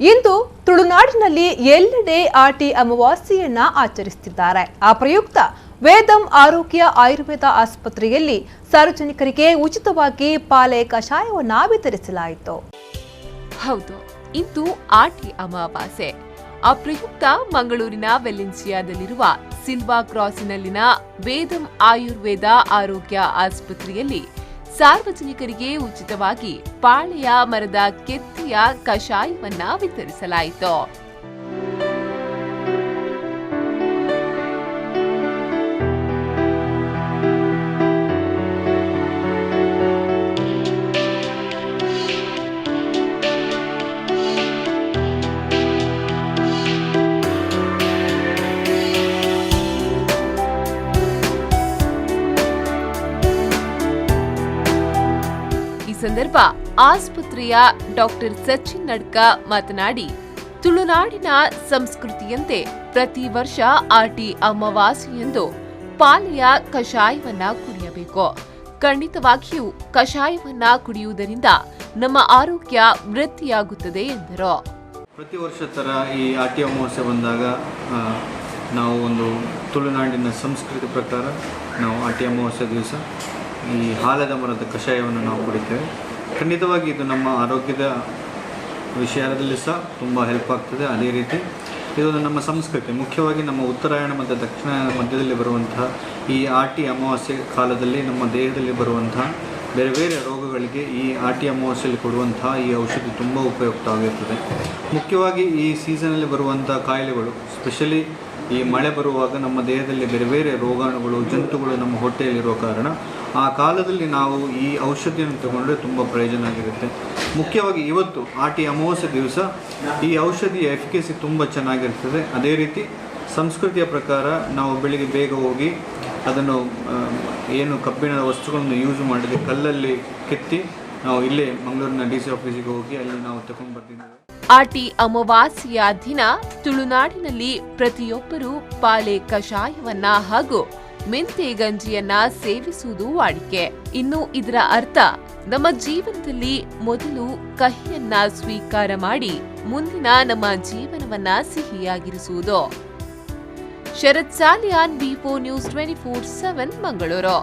ಇಂದು ತುಳುನಾಡಿನಲ್ಲಿ ಎಲ್ಲೆಡೆ ಆಟಿ ಅಮಾವಾಸ್ಯೆಯನ್ನ ಆಚರಿಸುತ್ತಿದ್ದಾರೆ. ಆ ಪ್ರಯುಕ್ತ ವೇದಂ ಆರೋಗ್ಯ ಆಯುರ್ವೇದ ಆಸ್ಪತ್ರೆಯಲ್ಲಿ ಸಾರ್ವಜನಿಕರಿಗೆ ಉಚಿತವಾಗಿ ಪಾಲೆ ಕಷಾಯವನ್ನ ವಿತರಿಸಲಾಯಿತು. ಹೌದು, ಇಂದು ಆಟಿ ಅಮಾವಾಸ್ಯೆ. ಆ ಪ್ರಯುಕ್ತ ಮಂಗಳೂರಿನ ವೆಲೆನ್ಸಿಯಾದಲ್ಲಿರುವ ಸಿಲ್ವಾ ಕ್ರಾಸಿನಲ್ಲಿನ ವೇದಂ ಆಯುರ್ವೇದ ಆರೋಗ್ಯ ಆಸ್ಪತ್ರೆಯಲ್ಲಿ ಸಾರ್ವಜನಿಕರಿಗೆ ಉಚಿತವಾಗಿ ಪಾಳೆಯ ಮರದ ಕೆತ್ತಿಯ ಕಷಾಯವನ್ನ ವಿತರಿಸಲಾಯಿತು. ಸಂದರ್ಭ ಆಸ್ಪತ್ರೆಯ ಡಾಕ್ಟರ್ ಸಚಿನ್ ನಡ್ಕ ಮಾತನಾಡಿ, ತುಳುನಾಡಿನ ಸಂಸ್ಕೃತಿಯಂತೆ ಪ್ರತಿ ವರ್ಷ ಆಟಿ ಅಮಾವಾಸ್ಯೆಯಂದು ಪಾಲೆಯ ಕಷಾಯವನ್ನ ಕುಡಿಯಬೇಕು. ಖಂಡಿತವಾಗಿಯೂ ಕಷಾಯವನ್ನ ಕುಡಿಯುವುದರಿಂದ ನಮ್ಮ ಆರೋಗ್ಯ ವೃದ್ಧಿಯಾಗುತ್ತದೆ ಎಂದರು. ಪ್ರತಿ ವರ್ಷ ತರ ಈ ಆಟಿ ಅಮಾವಾಸ್ಯೆ ಬಂದಾಗ ನಾವು ಒಂದು ತುಳುನಾಡಿನ ಸಂಸ್ಕೃತಿ ಪ್ರಕಾರ ನಾವು ಆಟಿ ಅಮಾವಾಸ್ಯೆ ದಿವಸ ಈ ಆಲದ ಮರದ ಕಷಾಯವನ್ನು ನಾವು ಕುಡಿತೇವೆ. ಖಂಡಿತವಾಗಿ ಇದು ನಮ್ಮ ಆರೋಗ್ಯದ ವಿಷಯದಲ್ಲಿ ಸಹ ತುಂಬ ಹೆಲ್ಪ್ ಆಗ್ತದೆ. ಅದೇ ರೀತಿ ಇದೊಂದು ನಮ್ಮ ಸಂಸ್ಕೃತಿ, ಮುಖ್ಯವಾಗಿ ನಮ್ಮ ಉತ್ತರಾಯಣ ಮತ್ತು ದಕ್ಷಿಣಾಯಣ ಮಧ್ಯದಲ್ಲಿ ಬರುವಂತಹ ಈ ಆಟಿ ಅಮಾವಾಸ್ಯೆ ಕಾಲದಲ್ಲಿ ನಮ್ಮ ದೇಹದಲ್ಲಿ ಬರುವಂತಹ ಬೇರೆ ಬೇರೆ ರೋಗಗಳಿಗೆ ಈ ಆಟಿ ಅಮಾವಾಸ್ಯೆಯಲ್ಲಿ ಕೊಡುವಂತಹ ಈ ಔಷಧಿ ತುಂಬ ಉಪಯುಕ್ತವಾಗಿರ್ತದೆ. ಮುಖ್ಯವಾಗಿ ಈ ಸೀಸನಲ್ಲಿ ಬರುವಂಥ ಕಾಯಿಲೆಗಳು, ಸ್ಪೆಷಲಿ ಈ ಮಳೆ ಬರುವಾಗ ನಮ್ಮ ದೇಹದಲ್ಲಿ ಬೇರೆ ಬೇರೆ ರೋಗಾಣುಗಳು, ಜಂತುಗಳು ನಮ್ಮ ಹೊಟ್ಟೆಯಲ್ಲಿರೋ ಕಾರಣ ಆ ಕಾಲದಲ್ಲಿ ನಾವು ಈ ಔಷಧಿಯನ್ನು ತಗೊಂಡ್ರೆ ತುಂಬ ಪ್ರಯೋಜನ ಆಗಿರುತ್ತೆ. ಮುಖ್ಯವಾಗಿ ಇವತ್ತು ಆಟಿ ಅಮಾವಾಸ್ಯೆ ದಿವಸ ಈ ಔಷಧಿಯ ಎಫಿಕಸಿ ತುಂಬ ಚೆನ್ನಾಗಿರ್ತದೆ. ಅದೇ ರೀತಿ ಸಂಸ್ಕೃತಿಯ ಪ್ರಕಾರ ನಾವು ಬೆಳಿಗ್ಗೆ ಬೇಗ ಹೋಗಿ ಅದನ್ನು ಏನು ಕಬ್ಬಿಣದ ವಸ್ತುಗಳನ್ನು ಯೂಸ್ ಮಾಡಿದೆ ಕಲ್ಲಲ್ಲಿ ಕೆತ್ತಿ ನಾವು ಇಲ್ಲೇ ಮಂಗಳೂರಿನ DC ಆಫೀಸಿಗೆ ಹೋಗಿ ಅಲ್ಲಿ ನಾವು ತಗೊಂಡು ಬರ್ತಿದ್ದೇವೆ. ಆಟಿ ಅಮಾವಾಸ್ಯೆಯ ದಿನ ತುಳುನಾಡಿನಲ್ಲಿ ಪ್ರತಿಯೊಬ್ಬರೂ ಪಾಲೆ ಕಷಾಯವನ್ನ ಹಾಗೂ ಮೆಂತೆ ಗಂಜಿಯನ್ನ ಸೇವಿಸುವುದು ವಾಡಿಕೆ. ಇನ್ನು ಇದರ ಅರ್ಥ ನಮ್ಮ ಜೀವನದಲ್ಲಿ ಮೊದಲು ಕಹಿಯನ್ನ ಸ್ವೀಕಾರ ಮಾಡಿ ಮುಂದಿನ ನಮ್ಮ ಜೀವನವನ್ನ ಸಿಹಿಯಾಗಿರಿಸುವುದು. ಶರತ್ ಸಾಲಿಯಾನ್, B4 News 24/7 ಮಂಗಳೂರು.